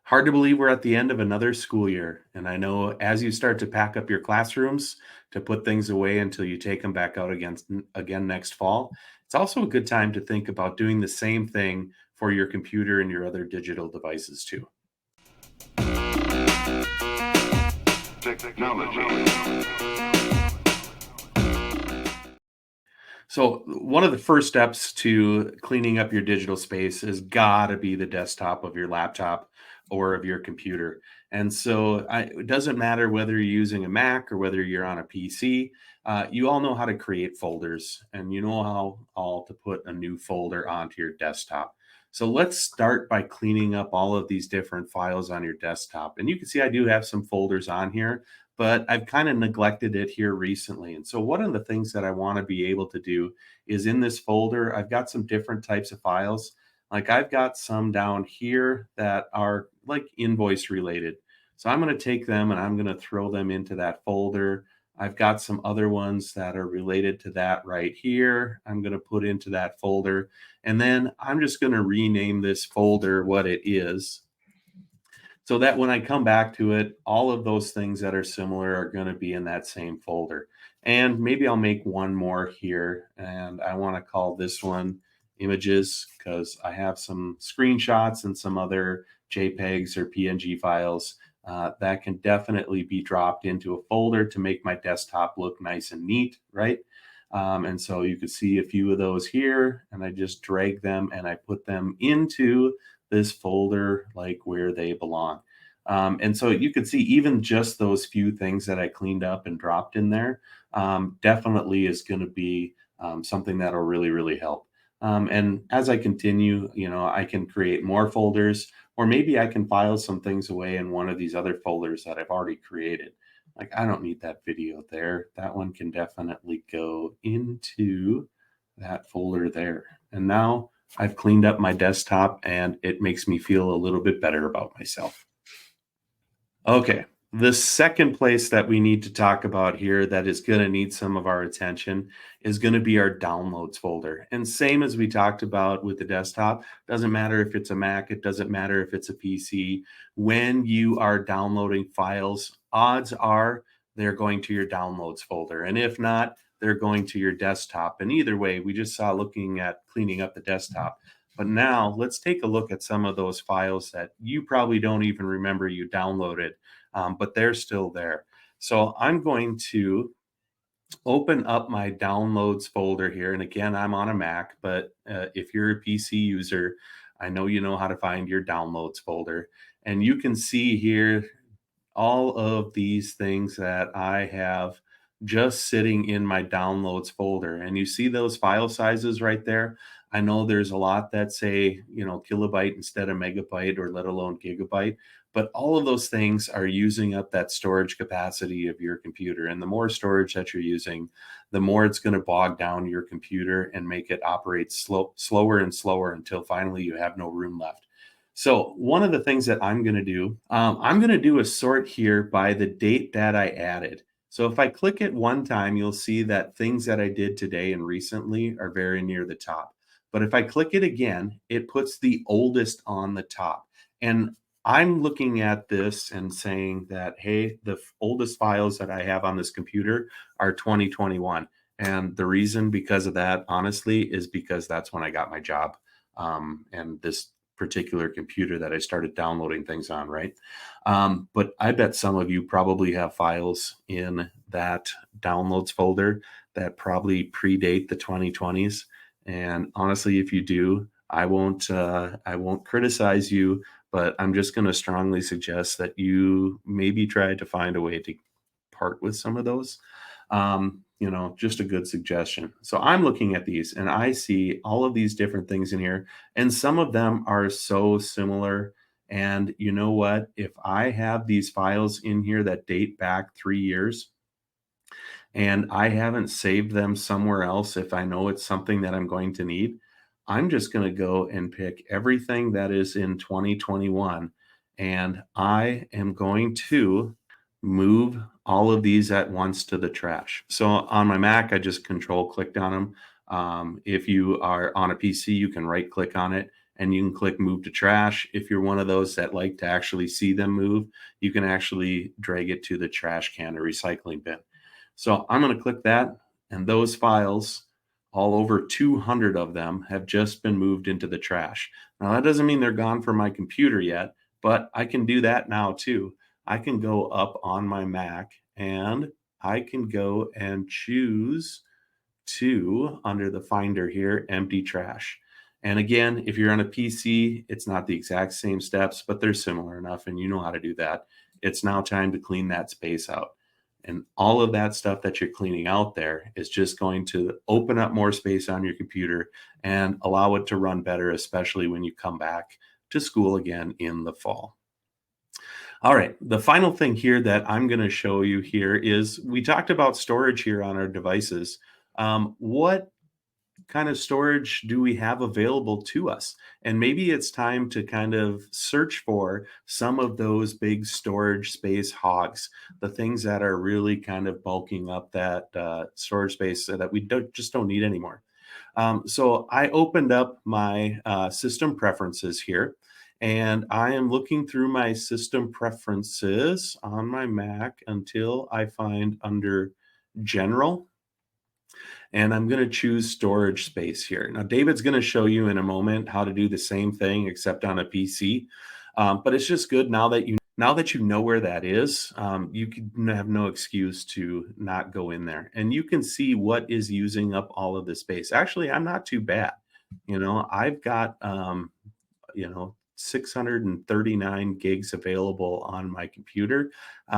Hard to believe we're at the end of another school year. And I know as you start to pack up your classrooms to put things away until you take them back out again next fall, it's also a good time to think about doing the same thing for your computer and your other digital devices too. Technology. So one of the first steps to cleaning up your digital space has got to be the desktop of your laptop or of your computer. And so it doesn't matter whether you're using a Mac or whether you're on a PC. You all know how to create folders, and you know how all to put a new folder onto your desktop. So let's start by cleaning up all of these different files on your desktop. And you can see I do have some folders on here, but I've kind of neglected it here recently. And so one of the things that I want to be able to do is in this folder, I've got some different types of files. Like I've got some down here that are like invoice related. So I'm going to take them and I'm going to throw them into that folder. I've got some other ones that are related to that right here. I'm going to put into that folder. And then I'm just going to rename this folder what it is, so that when I come back to it, all of those things that are similar are going to be in that same folder. And maybe I'll make one more here, and I want to call this one images because I have some screenshots and some other JPEGs or PNG files that can definitely be dropped into a folder to make my desktop look nice and neat, right? And so you can see a few of those here, and I just drag them and I put them into this folder like where they belong. And so you can see even just those few things that I cleaned up and dropped in there definitely is going to be something that'll really, really help. And as I continue, I can create more folders, or maybe I can file some things away in one of these other folders that I've already created. Like I don't need that video there. That one can definitely go into that folder there. And now I've cleaned up my desktop and it makes me feel a little bit better about myself. Okay, the second place that we need to talk about here that is going to need some of our attention is going to be our downloads folder. And same as we talked about with the desktop, doesn't matter if it's a Mac, it doesn't matter if it's a PC. When you are downloading files, odds are they're going to your downloads folder. And if not, they're going to your desktop. And either way, we just saw looking at cleaning up the desktop. But now let's take a look at some of those files that you probably don't even remember you downloaded, but they're still there. So I'm going to open up my downloads folder here. And again, I'm on a Mac, but if you're a PC user, I know you know how to find your downloads folder. And you can see here all of these things that I have just sitting in my downloads folder. And you see those file sizes right there. I know there's a lot that say, kilobyte instead of megabyte or let alone gigabyte, but all of those things are using up that storage capacity of your computer. And the more storage that you're using, the more it's going to bog down your computer and make it operate slower and slower until finally you have no room left. So one of the things that I'm going to do, I'm going to do a sort here by the date that I added. So if I click it one time, you'll see that things that I did today and recently are very near the top. But if I click it again, it puts the oldest on the top. And I'm looking at this and saying that, hey, the oldest files that I have on this computer are 2021. And the reason because of that, honestly, is because that's when I got my job. And this particular computer that I started downloading things on, right? But I bet some of you probably have files in that downloads folder that probably predate the 2020s. And honestly, if you do, I won't criticize you, but I'm just going to strongly suggest that you maybe try to find a way to part with some of those. Just a good suggestion. So I'm looking at these and I see all of these different things in here, and some of them are so similar. And you know what? If I have these files in here that date back 3 years, and I haven't saved them somewhere else, if I know it's something that I'm going to need, I'm just going to go and pick everything that is in 2021, and I am going to move all of these at once to the trash. So on my Mac, I just control clicked on them. If you are on a PC, you can right click on it and you can click move to trash. If you're one of those that like to actually see them move, you can actually drag it to the trash can or recycling bin. So I'm going to click that, and those files, all over 200 of them, have just been moved into the trash. Now, that doesn't mean they're gone from my computer yet, but I can do that now too. I can go up on my Mac and I can go and choose to, under the Finder here, empty trash. And again, if you're on a PC, it's not the exact same steps, but they're similar enough and you know how to do that. It's now time to clean that space out. And all of that stuff that you're cleaning out there is just going to open up more space on your computer and allow it to run better, especially when you come back to school again in the fall. All right, the final thing here that I'm going to show you here is we talked about storage here on our devices. What kind of storage do we have available to us? And maybe it's time to kind of search for some of those big storage space hogs, the things that are really kind of bulking up that storage space so that we just don't need anymore. So I opened up my system preferences here, and I am looking through my system preferences on my Mac until I find under General, and I'm going to choose storage space here. Now, David's going to show you in a moment how to do the same thing except on a PC. But it's just good now that you know where that is, you can have no excuse to not go in there, and you can see what is using up all of the space. Actually, I'm not too bad. I've got 639 gigs available on my computer,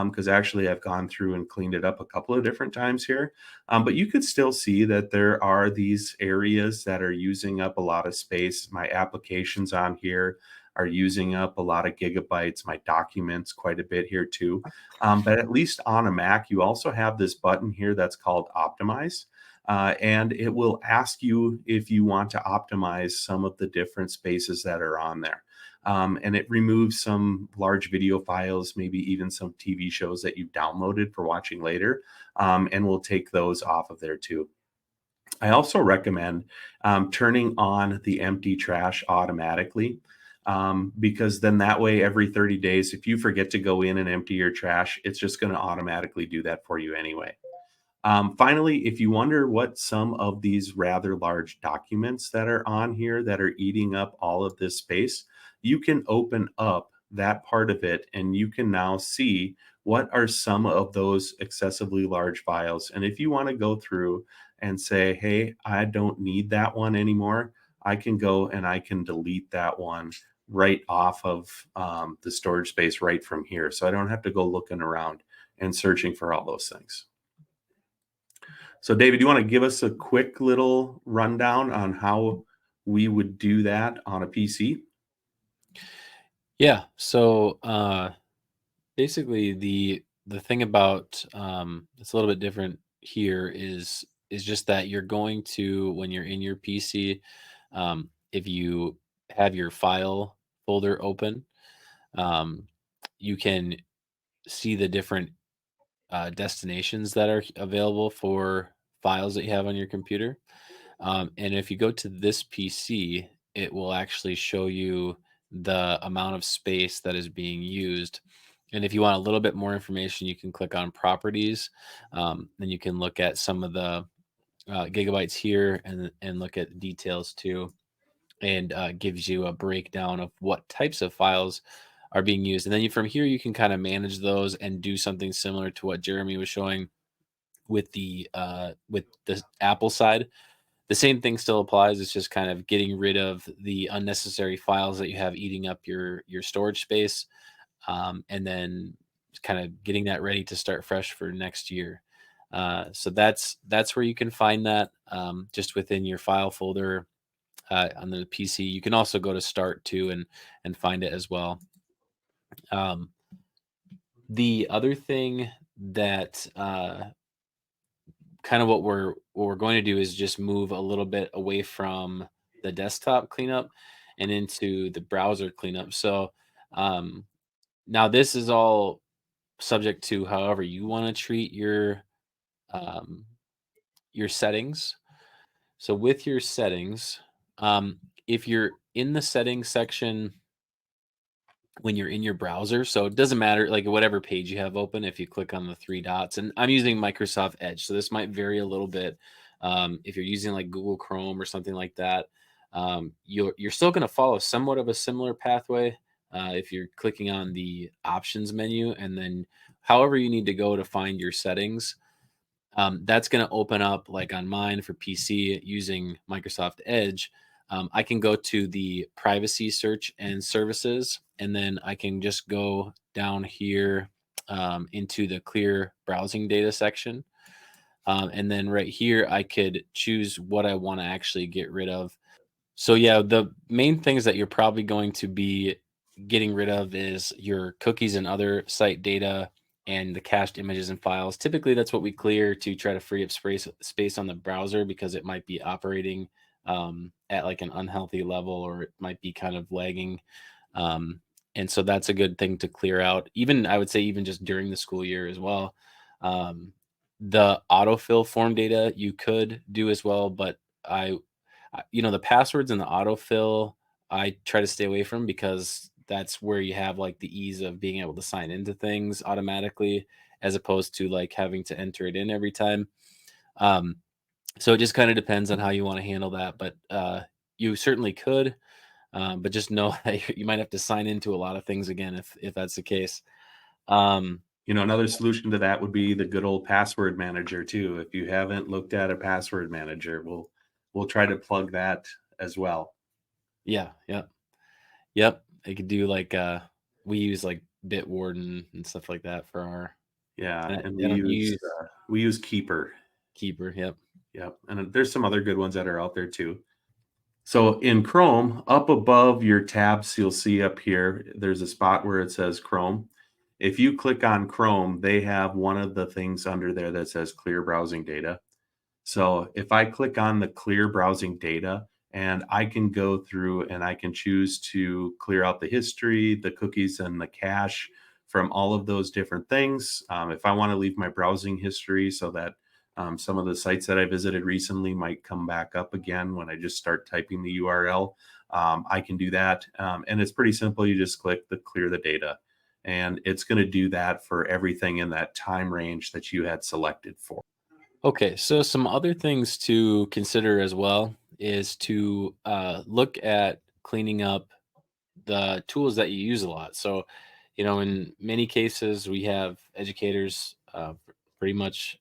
because actually I've gone through and cleaned it up a couple of different times here. But you could still see that there are these areas that are using up a lot of space. My applications on here are using up a lot of gigabytes, my documents quite a bit here too. But at least on a Mac, you also have this button here that's called Optimize. And it will ask you if you want to optimize some of the different spaces that are on there. And it removes some large video files, maybe even some TV shows that you've downloaded for watching later, and we'll take those off of there too. I also recommend turning on the empty trash automatically, because then that way, every 30 days, if you forget to go in and empty your trash, it's just going to automatically do that for you anyway. Finally, if you wonder what some of these rather large documents that are on here that are eating up all of this space, you can open up that part of it and you can now see what are some of those excessively large files. And if you want to go through and say, hey, I don't need that one anymore, I can go and I can delete that one right off of the storage space right from here. So I don't have to go looking around and searching for all those things. So, David, you want to give us a quick little rundown on how we would do that on a PC? Yeah. So basically, the thing about it's a little bit different here is just that you're going to, when you're in your PC, if you have your file folder open, um, you can see the different destinations that are available for files that you have on your computer. And if you go to this PC, it will actually show you the amount of space that is being used. And if you want a little bit more information, you can click on properties. Then you can look at some of the gigabytes here and look at details too, and gives you a breakdown of what types of files are being used. And then from here, you can kind of manage those and do something similar to what Jeremy was showing with the Apple side. The same thing still applies. It's just kind of getting rid of the unnecessary files that you have eating up your storage space, and then kind of getting that ready to start fresh for next year. So that's where you can find that, just within your file folder on the PC. You can also go to Start too and find it as well. Um, the other thing that kind of what we're going to do is just move a little bit away from the desktop cleanup and into the browser cleanup. So um, now this is all subject to however you want to treat um, your settings. So with your settings, if you're in the settings section when you're in your browser, so it doesn't matter, like, whatever page you have open, if you click on the 3 dots, and I'm using Microsoft Edge, so this might vary a little bit. If you're using, like, Google Chrome or something like that, you're still gonna follow somewhat of a similar pathway, if you're clicking on the options menu, and then however you need to go to find your settings, that's going to open up, like on mine for PC using Microsoft Edge. I can go to the privacy search and services, and then I can just go down here into the clear browsing data section. And then right here, I could choose what I want to actually get rid of. So yeah, the main things that you're probably going to be getting rid of is your cookies and other site data and the cached images and files. Typically, that's what we clear to try to free up space on the browser because it might be operating at like an unhealthy level, or it might be kind of lagging. Um, and so that's a good thing to clear out. Even I would say even just during the school year as well. Um, the autofill form data you could do as well, but the passwords and the autofill, I try to stay away from because that's where you have like the ease of being able to sign into things automatically as opposed to like having to enter it in every time. Um, so it just kind of depends on how you want to handle that, but you certainly could, but just know that you might have to sign into a lot of things again if that's the case. Um, Another solution to that would be the good old password manager too. If you haven't looked at a password manager, we'll try to plug that as well. yeah, yeah, yep. I could do like we use like Bitwarden and stuff like that for our. Yeah, I, and I don't use we use Keeper. Keeper. Yep. Yep, and there's some other good ones that are out there too. So in Chrome, up above your tabs, you'll see up here, there's a spot where it says Chrome. If you click on Chrome, they have one of the things under there that says clear browsing data. So if I click on the clear browsing data, and I can go through and I can choose to clear out the history, the cookies, and the cache from all of those different things. If I want to leave my browsing history so that some of the sites that I visited recently might come back up again when I just start typing the URL, I can do that. And it's pretty simple. You just click the clear the data, and it's going to do that for everything in that time range that you had selected for. Okay, so some other things to consider as well is to look at cleaning up the tools that you use a lot. So, in many cases, we have educators, pretty much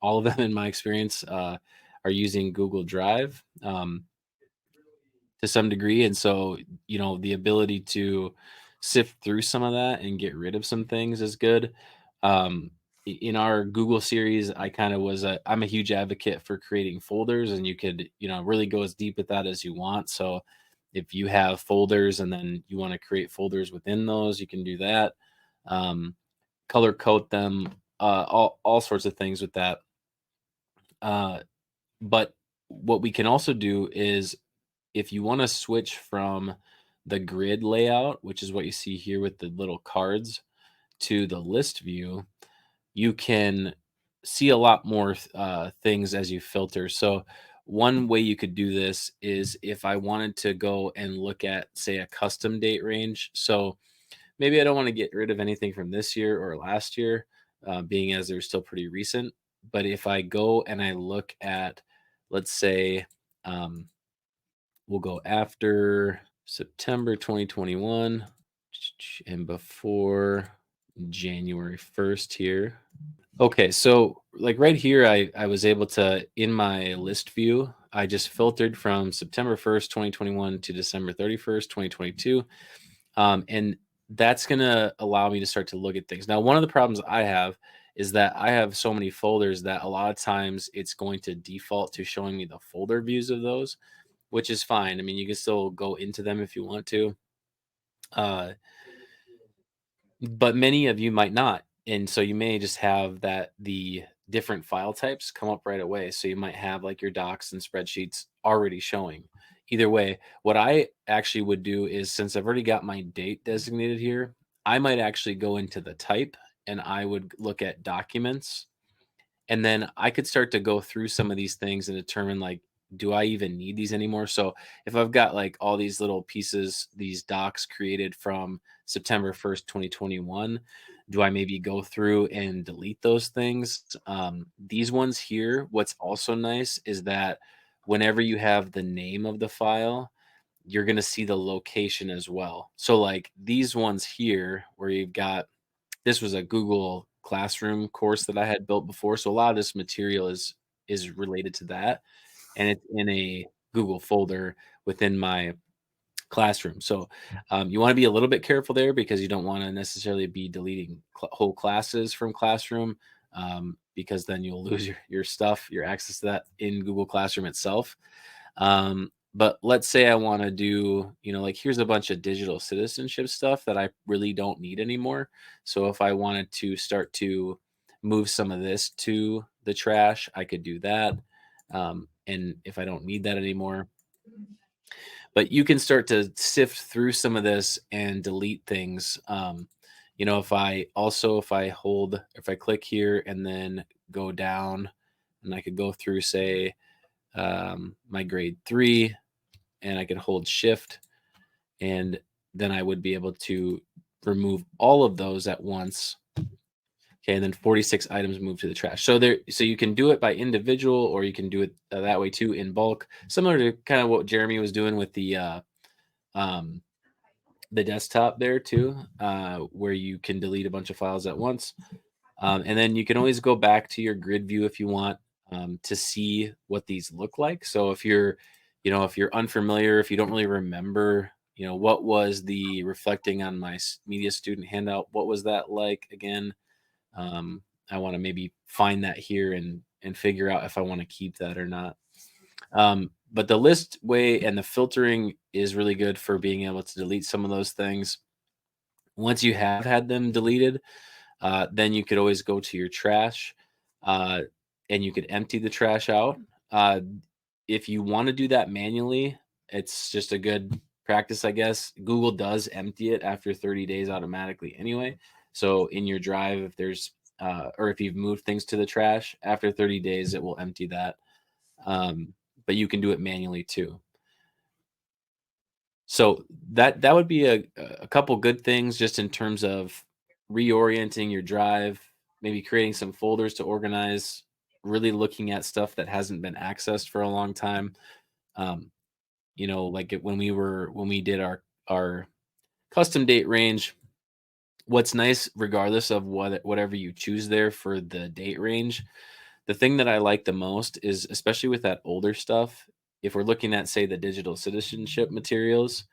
all of them in my experience, are using Google Drive. To some degree. And so, the ability to sift through some of that and get rid of some things is good. In our Google series, I'm a huge advocate for creating folders, and you could, really go as deep with that as you want. So if you have folders and then you want to create folders within those, you can do that. Um, color code them, all sorts of things with that. Uh, but what we can also do is if you want to switch from the grid layout, which is what you see here with the little cards, to the list view, you can see a lot more things as you filter. So, one way you could do this is if I wanted to go and look at, say, a custom date range. So, maybe I don't want to get rid of anything from this year or last year, being as they're still pretty recent. But if I go and I look at, let's say, um, we'll go after September 2021 and before January 1st here. Okay, so like right here, I was able to, in my list view, I just filtered from September 1st, 2021 to December 31st, 2022. And that's going to allow me to start to look at things. Now, one of the problems I have is that I have so many folders that a lot of times it's going to default to showing me the folder views of those, which is fine. I mean, you can still go into them if you want to, uh, but many of you might not. And so you may just have that the different file types come up right away. So you might have like your docs and spreadsheets already showing. Either way, what I actually would do is, since I've already got my date designated here, I might actually go into the type and I would look at documents, and then I could start to go through some of these things and determine, like, do I even need these anymore? So if I've got like all these little pieces, these docs created from September 1st, 2021, do I maybe go through and delete those things? These ones here, what's also nice is that whenever you have the name of the file, you're going to see the location as well. So like these ones here where you've got, this was a Google Classroom course that I had built before. So a lot of this material is related to that, and it's in a Google folder within my classroom. So you want to be a little bit careful there because you don't want to necessarily be deleting whole classes from Classroom, because then you'll lose your stuff, your access to that in Google Classroom itself. But let's say I want to do, like here's a bunch of digital citizenship stuff that I really don't need anymore. So if I wanted to start to move some of this to the trash, I could do that. And if I don't need that anymore, but you can start to sift through some of this and delete things. If I click here and then go down, and I could go through, say, my grade 3, and I could hold shift, and then I would be able to remove all of those at once. Okay, and then 46 items move to the trash. So you can do it by individual, or you can do it that way too in bulk, similar to kind of what Jeremy was doing with um, the desktop there too, where you can delete a bunch of files at once. And then you can always go back to your grid view if you want, to see what these look like. So if you're unfamiliar, if you don't really remember, what was the reflecting on my media student handout, what was that like again? I want to maybe find that here and figure out if I want to keep that or not. But the list way and the filtering is really good for being able to delete some of those things. Once you have had them deleted, then you could always go to your trash, uh, and you could empty the trash out. Uh, if you want to do that manually, it's just a good practice, I guess. Google does empty it after 30 days automatically anyway. So in your drive, if there's or if you've moved things to the trash after 30 days, it will empty that. But you can do it manually too. So that would be a couple good things just in terms of reorienting your drive, maybe creating some folders to organize, really looking at stuff that hasn't been accessed for a long time. Um, when we did our custom date range, what's nice, regardless of whatever you choose there for the date range, the thing that I like the most is, especially with that older stuff, if we're looking at, say, the digital citizenship materials,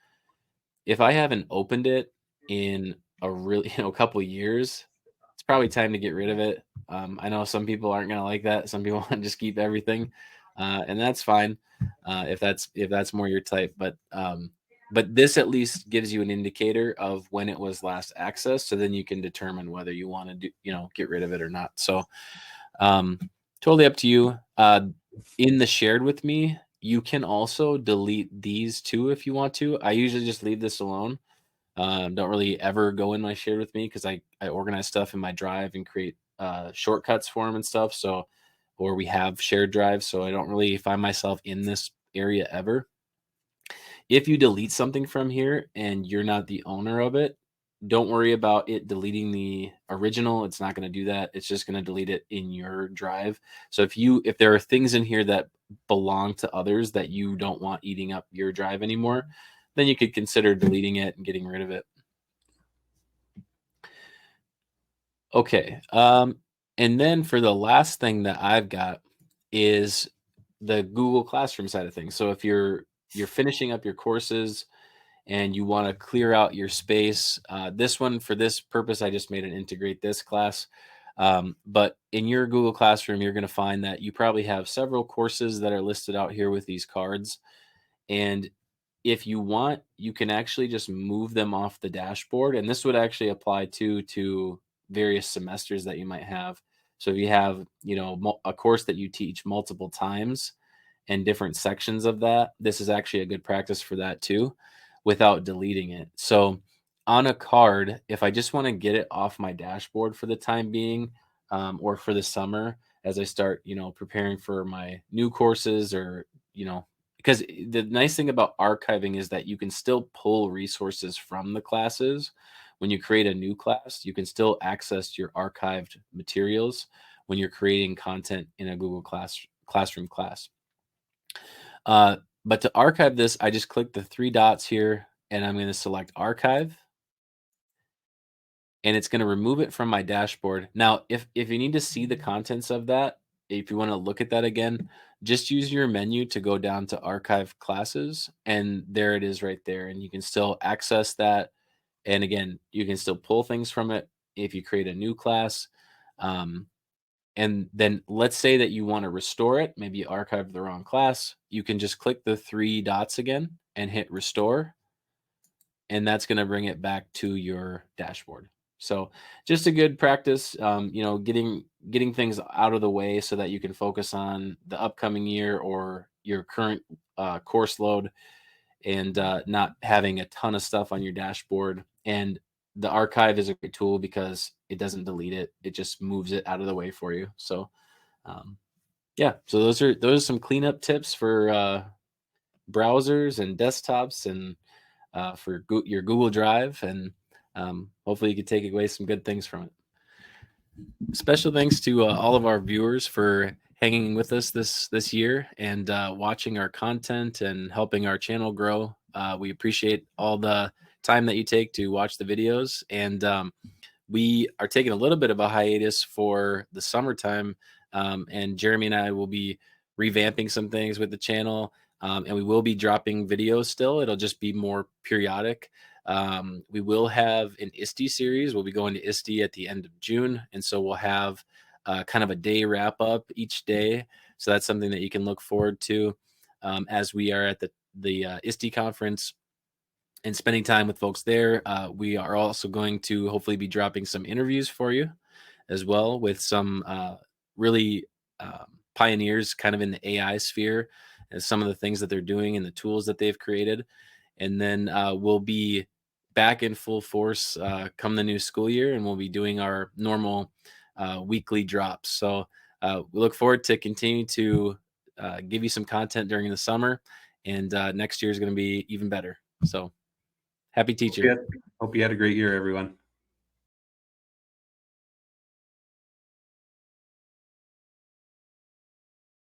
if I haven't opened it in a really couple years, it's probably time to get rid of it. I know some people aren't gonna like that. Some people want to just keep everything, and that's fine, if that's more your type. But this at least gives you an indicator of when it was last accessed, so then you can determine whether you want to get rid of it or not. So um, totally up to you. In the shared with me, you can also delete these too if you want to. I usually just leave this alone. Don't really ever go in my shared with me because I organize stuff in my drive and create shortcuts for them and stuff. So, or we have shared drives, so I don't really find myself in this area ever. If you delete something from here and you're not the owner of it, don't worry about it deleting the original. It's not going to do that. It's just going to delete it in your drive. So if there are things in here that belong to others that you don't want eating up your drive anymore, then you could consider deleting it and getting rid of it. Okay. And then for the last thing that I've got is the Google Classroom side of things. So if you're finishing up your courses and you want to clear out your space, this one, for this purpose, I just made an integrate this class. But in your Google Classroom, you're going to find that you probably have several courses that are listed out here with these cards. And if you want, you can actually just move them off the dashboard. And this would actually apply to various semesters that you might have. So if you have, a course that you teach multiple times and different sections of that, this is actually a good practice for that too, without deleting it. So on a card, if I just want to get it off my dashboard for the time being, or for the summer, as I start, preparing for my new courses or because the nice thing about archiving is that you can still pull resources from the classes. When you create a new class, you can still access your archived materials when you're creating content in a Google Classroom class. But to archive this, I just click the three dots here, and I'm going to select archive, and it's going to remove it from my dashboard. Now, if you need to see the contents of that, if you want to look at that again, just use your menu to go down to archive classes, and there it is right there. And you can still access that. And again, you can still pull things from it if you create a new class. And then let's say that you want to restore it. Maybe you archived the wrong class. You can just click the three dots again and hit restore, and that's going to bring it back to your dashboard. So just a good practice, getting things out of the way so that you can focus on the upcoming year or your current course load, and not having a ton of stuff on your dashboard. And the archive is a great tool because it doesn't delete it; it just moves it out of the way for you. So, yeah. So those are some cleanup tips for browsers and desktops, and for your Google Drive, and hopefully you can take away some good things from it. Special thanks to all of our viewers for hanging with us this year and watching our content and helping our channel grow. We appreciate all the time that you take to watch the videos, and we are taking a little bit of a hiatus for the summertime, and Jeremy and I will be revamping some things with the channel, and we will be dropping videos still. It'll just be more periodic. We will have an ISTE series. We'll be going to ISTE at the end of June, and so we'll have kind of a day wrap up each day. So that's something that you can look forward to as we are at the ISTE conference and spending time with folks there. We are also going to hopefully be dropping some interviews for you as well with some really pioneers kind of in the AI sphere and some of the things that they're doing and the tools that they've created. And then we'll be back in full force come the new school year, and we'll be doing our normal weekly drops. So we look forward to continue to give you some content during the summer, and next year is going to be even better. So happy teaching. Hope you had a great year, everyone.